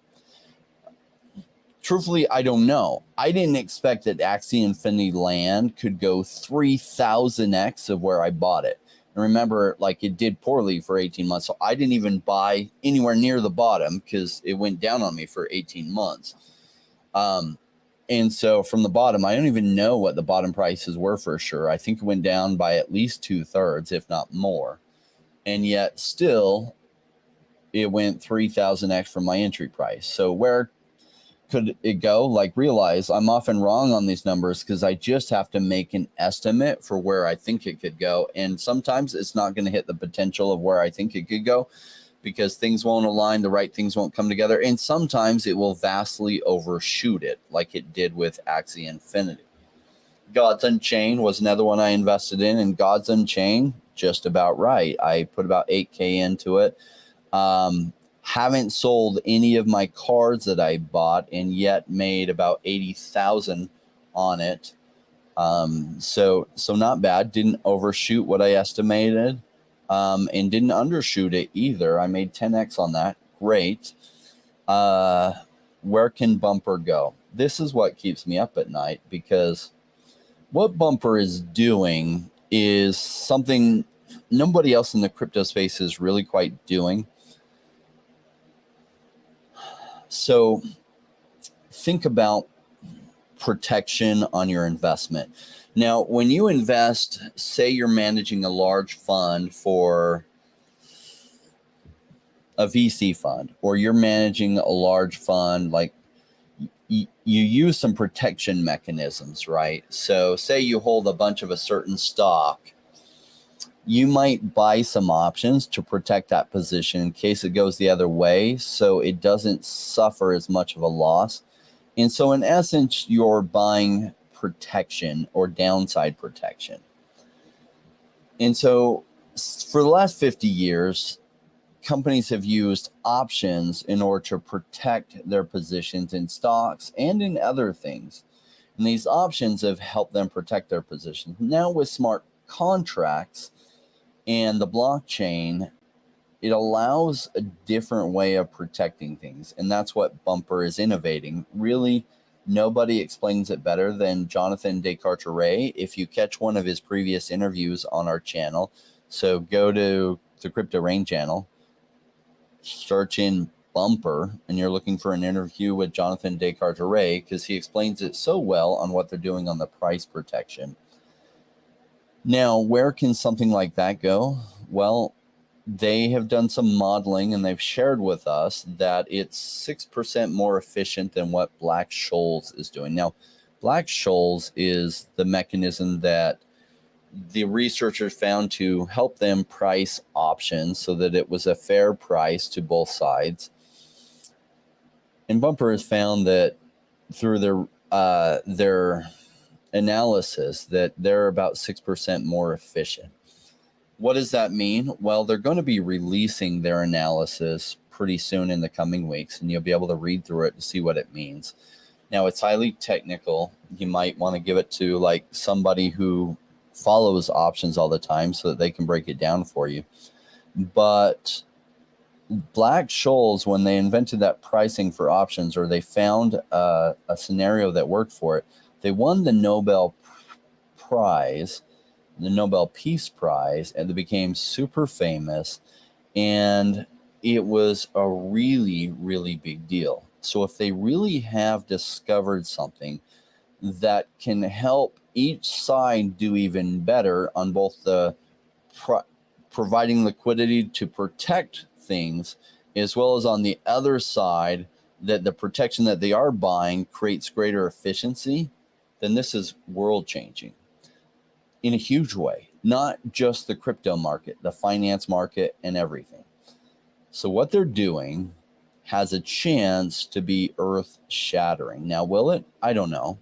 Truthfully, I don't know. I didn't expect that Axie Infinity Land could go 3,000x of where I bought it. And remember, like, it did poorly for 18 months. So I didn't even buy anywhere near the bottom because it went down on me for 18 months. And so from the bottom, I don't even know what the bottom prices were for sure. I think it went down by at least 2/3, if not more. And yet still, it went 3,000x from my entry price. So where could it go? Like, realize I'm often wrong on these numbers because I just have to make an estimate for where I think it could go. And sometimes it's not going to hit the potential of where I think it could go, because things won't align, the right things won't come together. And sometimes it will vastly overshoot it, like it did with Axie Infinity. Gods Unchained was another one I invested in, and Gods Unchained, just about right. I put about 8K into it. Haven't sold any of my cards that I bought, and yet made about 80,000 on it. So not bad. Didn't overshoot what I estimated. And didn't undershoot it either. I made 10x on that. Great. Where can Bumper go? This is what keeps me up at night, because what Bumper is doing is something nobody else in the crypto space is really quite doing. So think about protection on your investment. Now, when you invest, say you're managing a large fund for a VC fund, or you're managing a large fund, like you use some protection mechanisms, right? So say you hold a bunch of a certain stock, you might buy some options to protect that position in case it goes the other way, so it doesn't suffer as much of a loss. And so in essence, you're buying protection or downside protection. And so for the last 50 years, companies have used options in order to protect their positions in stocks and in other things. And these options have helped them protect their positions. Now with smart contracts and the blockchain, it allows a different way of protecting things. And that's what Bumper is innovating. Really, nobody explains it better than Jonathan Descartes. If you catch one of his previous interviews on our channel, so go to the Crypto Rain channel, search in Bumper and you're looking for an interview with Jonathan Descartes, because he explains it so well on what they're doing on the price protection. Now, where can something like that go? Well, they have done some modeling and they've shared with us that it's 6% more efficient than what Black-Scholes is doing. Now, Black-Scholes is the mechanism that the researchers found to help them price options so that it was a fair price to both sides. And Bumper has found that through their analysis that they're about 6% more efficient. What does that mean? Well, they're going to be releasing their analysis pretty soon in the coming weeks, and you'll be able to read through it to see what it means. Now, it's highly technical. You might want to give it to like somebody who follows options all the time so that they can break it down for you. But Black-Scholes, when they invented that pricing for options, or they found a scenario that worked for it, they won the Nobel Prize, the Nobel Peace Prize, and they became super famous. And it was a really, really big deal. So if they really have discovered something that can help each side do even better on both the providing liquidity to protect things, as well as on the other side, that the protection that they are buying creates greater efficiency, then this is world changing in a huge way, not just the crypto market, the finance market and everything. So what they're doing has a chance to be earth shattering. Now, will it? I don't know.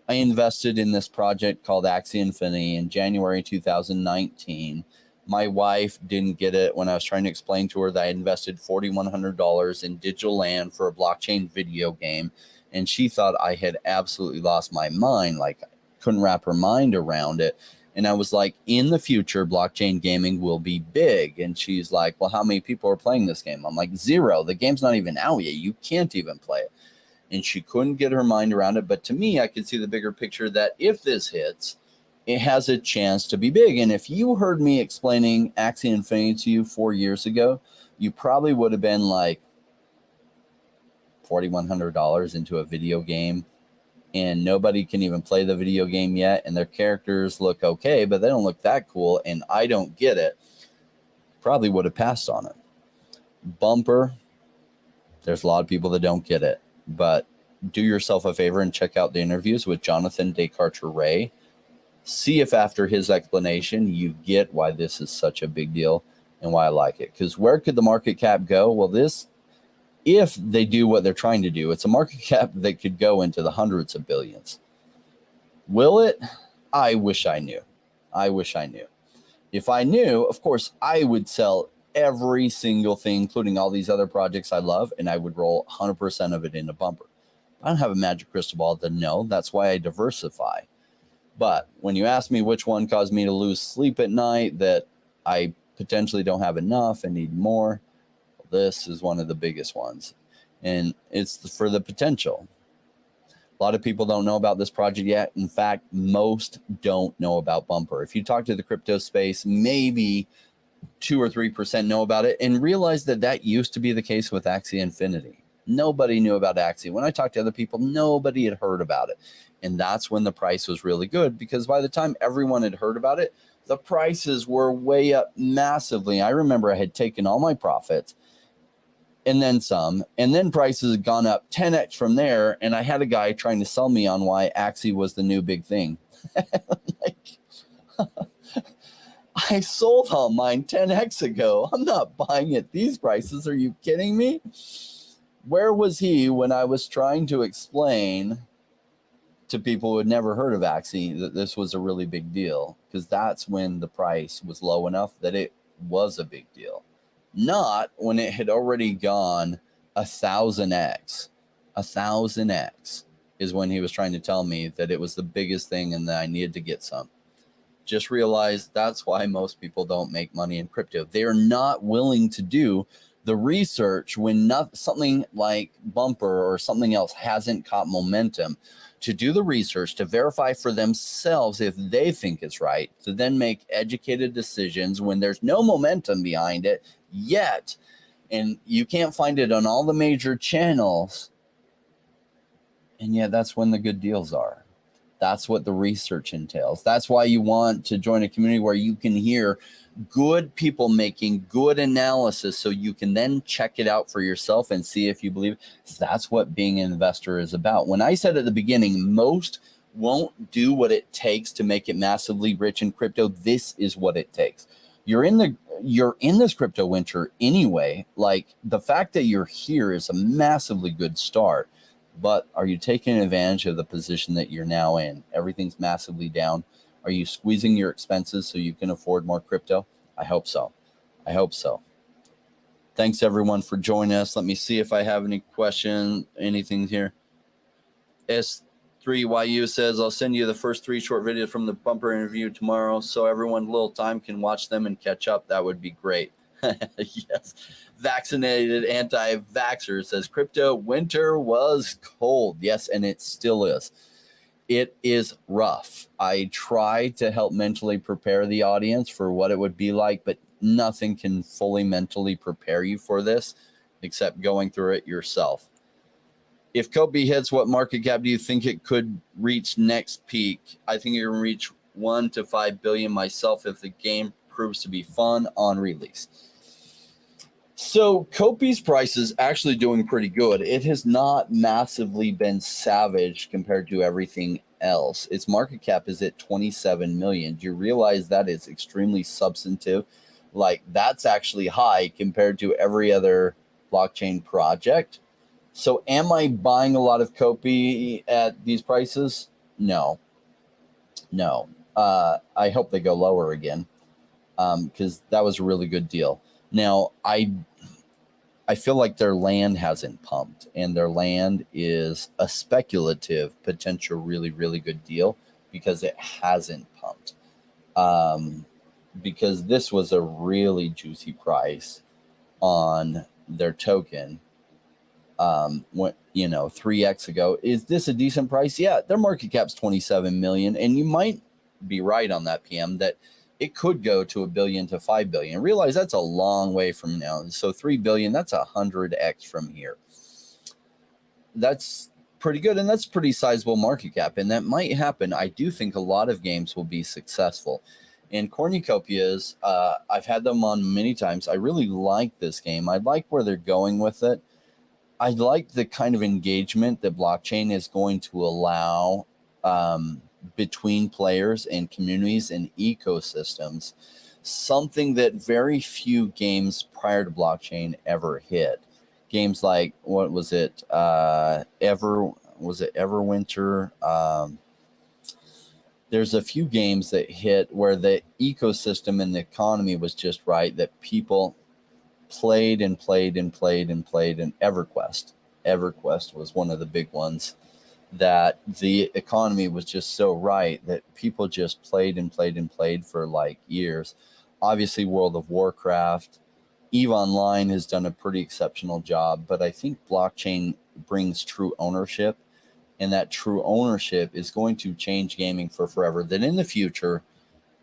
I invested in this project called Axie Infinity in January 2019. My wife didn't get it when I was trying to explain to her that I invested $4,100 in digital land for a blockchain video game. And she thought I had absolutely lost my mind. Like, I couldn't wrap her mind around it. And I was like, in the future, blockchain gaming will be big. And she's like, well, how many people are playing this game? I'm like, 0. The game's not even out yet. You can't even play it. And she couldn't get her mind around it. But to me, I could see the bigger picture that if this hits, it has a chance to be big. And if you heard me explaining Axie Infinity to you 4 years ago, you probably would have been like, $4,100 into a video game, and nobody can even play the video game yet, and their characters look okay, but they don't look that cool, and I don't get it, probably would have passed on it. Bumper, there's a lot of people that don't get it, but do yourself a favor and check out the interviews with Jonathan Descartes. See if after his explanation you get why this is such a big deal and why I like it. Because where could the market cap go? Well, this, if they do what they're trying to do, it's a market cap that could go into the hundreds of billions. Will it? I wish I knew. I wish I knew. If I knew, of course, I would sell every single thing, including all these other projects I love, and I would roll 100% of it into Bumper. I don't have a magic crystal ball to know. That's why I diversify. But when you ask me which one caused me to lose sleep at night, that I potentially don't have enough and need more, this is one of the biggest ones. And it's for the potential. A lot of people don't know about this project yet. In fact, most don't know about Bumper. If you talk to the crypto space, maybe 2 or 3% know about it, and realize that that used to be the case with Axie Infinity. Nobody knew about Axie. When I talked to other people, nobody had heard about it. And that's when the price was really good, because by the time everyone had heard about it, the prices were way up massively. I remember I had taken all my profits and then some, and then prices had gone up 10x from there. And I had a guy trying to sell me on why Axie was the new big thing. Like, I sold all mine 10x ago. I'm not buying at these prices. Are you kidding me? Where was he when I was trying to explain to people who had never heard of Axie that this was a really big deal? Because that's when the price was low enough that it was a big deal. Not when it had already gone 1,000x. 1,000x is when he was trying to tell me that it was the biggest thing and that I needed to get some. Just realize that's why most people don't make money in crypto. They are not willing to do the research when something like Bumper or something else hasn't caught momentum, to do the research, to verify for themselves if they think it's right, to then make educated decisions when there's no momentum behind it yet. And you can't find it on all the major channels. And yet that's when the good deals are. That's what the research entails. That's why you want to join a community where you can hear good people making good analysis so you can then check it out for yourself and see if you believe it. So that's what being an investor is about. When I said at the beginning, most won't do what it takes to make it massively rich in crypto. This is what it takes. You're in this crypto winter anyway. Like, the fact that you're here is a massively good start. But are you taking advantage of the position that you're now in? Everything's massively down. Are you squeezing your expenses so you can afford more crypto? I hope so. I hope so. Thanks, everyone, for joining us. Let me see if I have any questions, anything here. S3YU says, I'll send you the first 3 short videos from the bumper interview tomorrow so everyone little time can watch them and catch up. That would be great. Yes. Vaccinated anti-vaxxer says, crypto winter was cold. Yes, and it still is. It is rough. I try to help mentally prepare the audience for what it would be like, but nothing can fully mentally prepare you for this except going through it yourself. If Kobe hits, what market cap do you think it could reach next peak? I think it will reach 1 to 5 billion myself if the game proves to be fun on release. So Kopi's price is actually doing pretty good. It has not massively been savage compared to everything else. Its market cap is at 27 million. Do you realize that is extremely substantive? Like, that's actually high compared to every other blockchain project. So am I buying a lot of Kopi at these prices? No. I hope they go lower again, because that was a really good deal. Now, I feel like their land hasn't pumped, and their land is a speculative potential really, really good deal because it hasn't pumped. Because this was a really juicy price on their token. When 3x ago. Is this a decent price? Yeah, their market cap's 27 million, and you might be right on that, PM, that it could go to $1 billion to 5 billion. Realize that's a long way from now. So 3 billion, that's 100x from here. That's pretty good, and that's pretty sizable market cap, and that might happen. I do think a lot of games will be successful. And cornucopias, I've had them on many times. I really like this game. I like where they're going with it. I like the kind of engagement that blockchain is going to allow between players and communities and ecosystems, something that very few games prior to blockchain ever hit. Games like, what was it? Everwinter? There's a few games that hit where the ecosystem and the economy was just right, that people played. And EverQuest was one of the big ones, that the economy was just so right that people just played for like years. Obviously, World of Warcraft, EVE Online has done a pretty exceptional job, but I think blockchain brings true ownership, and that true ownership is going to change gaming for forever. That in the future,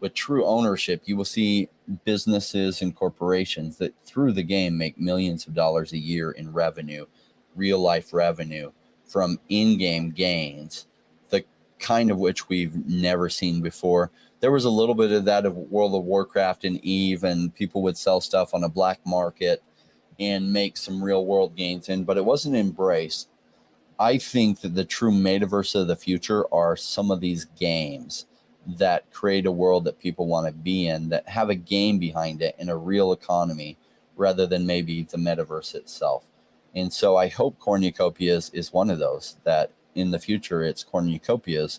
with true ownership, you will see businesses and corporations that through the game make millions of dollars a year in revenue, real life revenue from in-game gains, the kind of which we've never seen before. There was a little bit of that of World of Warcraft and EVE, and people would sell stuff on a black market and make some real world gains in, but it wasn't embraced. I think that the true metaverse of the future are some of these games that create a world that people want to be in, that have a game behind it and a real economy, rather than maybe the metaverse itself. And so I hope cornucopias is one of those, that in the future it's cornucopias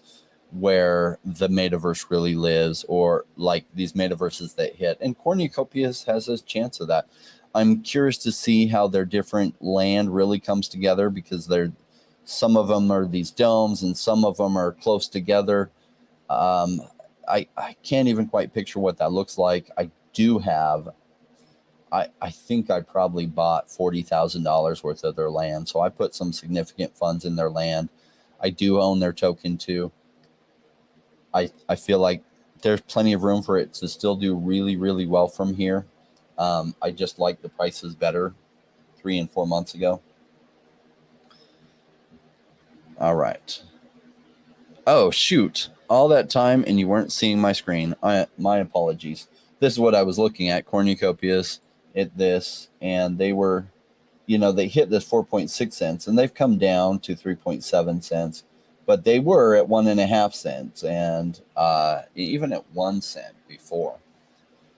where the metaverse really lives, or like these metaverses that hit. And cornucopias has a chance of that. I'm curious to see how their different land really comes together, because some of them are these domes and some of them are close together. I can't even quite picture what that looks like. I think I probably bought $40,000 worth of their land. So I put some significant funds in their land. I do own their token too. I feel like there's plenty of room for it to still do really, really well from here. I just like the prices better. 3 and 4 months ago. All right. Oh, shoot. All that time and you weren't seeing my screen. My apologies. This is what I was looking at, cornucopias, this, and they were, they hit this 4.6 cents, and they've come down to 3.7 cents, but they were at 1.5 cents and even at 1 cent before.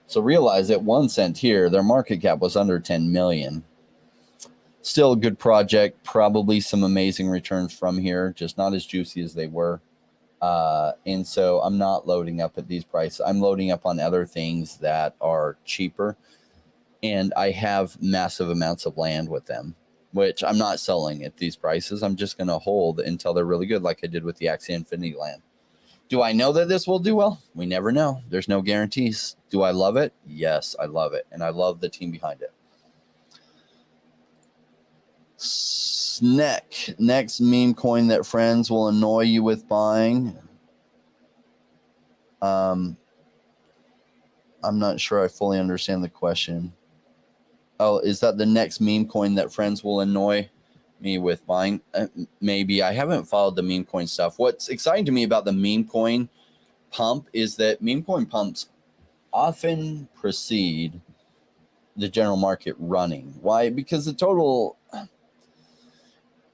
So realize at 1 cent here, their market cap was under 10 million. Still a good project, probably some amazing returns from here, just not as juicy as they were. And so I'm not loading up at these prices. I'm loading up on other things that are cheaper. And I have massive amounts of land with them, which I'm not selling at these prices. I'm just going to hold until they're really good, like I did with the Axie Infinity land. Do I know that this will do well? We never know. There's no guarantees. Do I love it? Yes, I love it. And I love the team behind it. Next meme coin that friends will annoy you with buying. I'm not sure I fully understand the question. Oh, is that the next meme coin that friends will annoy me with buying? Maybe. I haven't followed the meme coin stuff. What's exciting to me about the meme coin pump is that meme coin pumps often precede the general market running. Why? Because the total,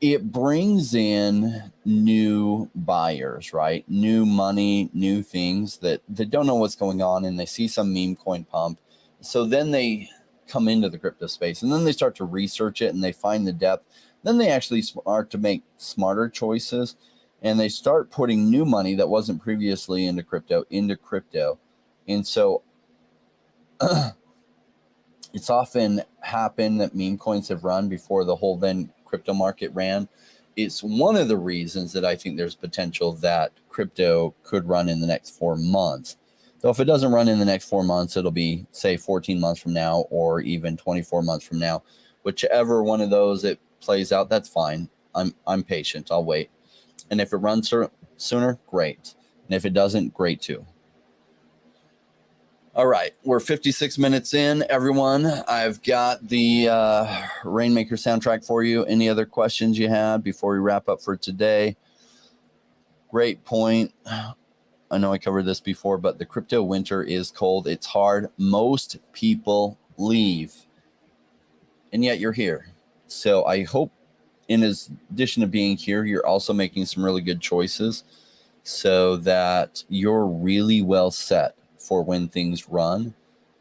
it brings in new buyers, right? New money, new things that they don't know what's going on, and they see some meme coin pump. So then they come into the crypto space, and then they start to research it, and they find the depth. Then they actually start to make smarter choices, and they start putting new money that wasn't previously into crypto. And so it's often happened that meme coins have run before the whole then crypto market ran. It's one of the reasons that I think there's potential that crypto could run in the next 4 months. So if it doesn't run in the next 4 months, it'll be, say, 14 months from now or even 24 months from now. Whichever one of those it plays out, that's fine. I'm patient. I'll wait. And if it runs sooner, great. And if it doesn't, great too. All right, we're 56 minutes in, everyone. I've got the Rainmaker soundtrack for you. Any other questions you had before we wrap up for today? Great point. I know I covered this before, but the crypto winter is cold. It's hard. Most people leave, and yet you're here. So I hope in addition to being here, you're also making some really good choices so that you're really well set for when things run,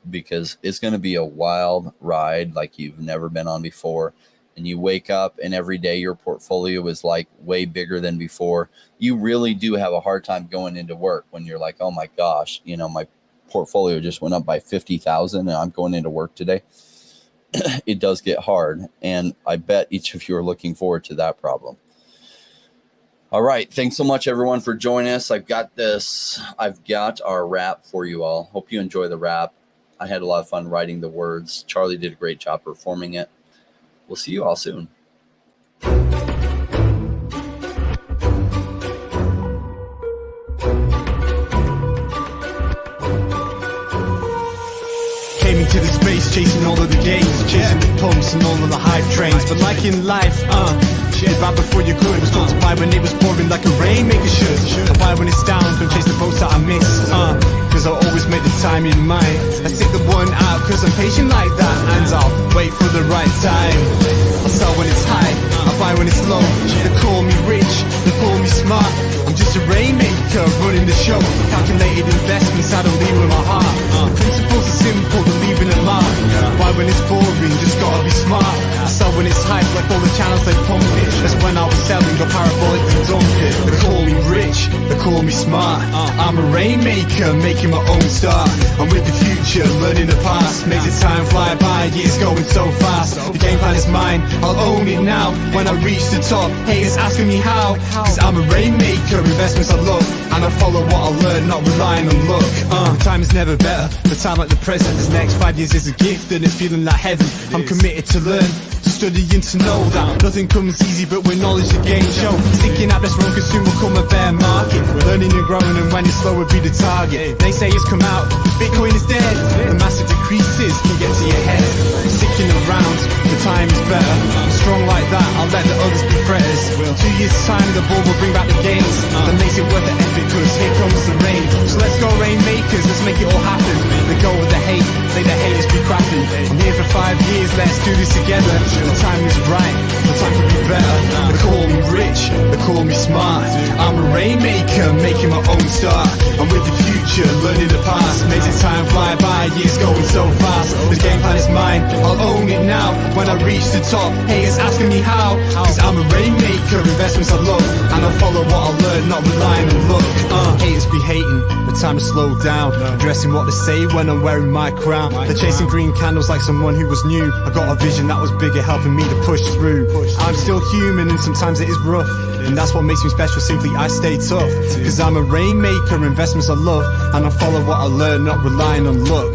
because it's going to be a wild ride like you've never been on before. And you wake up and every day your portfolio is like way bigger than before. You really do have a hard time going into work when you're like, oh my gosh, my portfolio just went up by 50,000 and I'm going into work today. It does get hard. And I bet each of you are looking forward to that problem. All right. Thanks so much, everyone, for joining us. I've got our rap for you all. Hope you enjoy the rap. I had a lot of fun writing the words. Charlie did a great job performing it. We'll see you all soon. Came into the space chasing all of the gains, chasing the pumps and all of the hype trains. But like in life, shit right before you could. Was told to buy when it was pouring like a rainmaker should. I buy when it's down, don't chase the boats that I miss. Cause I always made the time in mind. I stick the one out cause I'm patient like that. And I'll wait for the right time. I sell when it's high, I buy when it's low. They call me rich, they call me smart. I'm just a rainmaker running the show. Calculated investments, I don't leave with my heart. The principles are simple, they're leaving a mark. Buy when it's boring, just gotta be smart. I sell when it's hype, like all the channels they pump it. That's when I was selling, go parabolic and dump it. They call me rich, they call me smart. I'm a rainmaker, making my own start. I'm with the future, learning the past. Make the time fly by, years going so fast. The game plan is mine, I'll own it now. When I reach the top, haters asking me how. Cause I'm a rainmaker, investments I love. And I follow what I learn, not relying on luck. Time is never better, the time like the present. This next 5 years is a gift and it's feeling like heaven. I'm committed to learn, to study and to know that nothing comes easy but with knowledge the game show. Sticking out this wrong cause soon will come a bear market. Learning and growing and when it's slow will be the target. They say it's come out, Bitcoin is dead. The massive decreases can get to your head. Sticking around, the time is better. Strong like that, I'll let the others be fretters. 2 years time, the ball will bring back the gains. That makes it worth the effort, cause here comes the rain. So let's go rainmakers, let's make it all happen. Let go of the hate, let the haters be crapping. I'm here for 5 years, let's do this together. The time is right, the time could be better. They call me rich, they call me smart. I'm a rainmaker, making my own start. I'm with the future, learning the past. Makes the time fly by, years going so fast. The game plan is mine, I'll own it now. When I reach the top, haters asking me how. Cause I'm a rainmaker, investments I love. And I follow what I learn, not relying on luck. Haters be hating, the time to slow down. Addressing what they say when I'm wearing my crown. They're chasing green candles like someone who was new. I got a vision that was bigger, helping me to push through. I'm still human and sometimes it is rough, and that's what makes me special, simply I stay tough. Cause I'm a rainmaker, investments I love. And I follow what I learn, not relying on luck.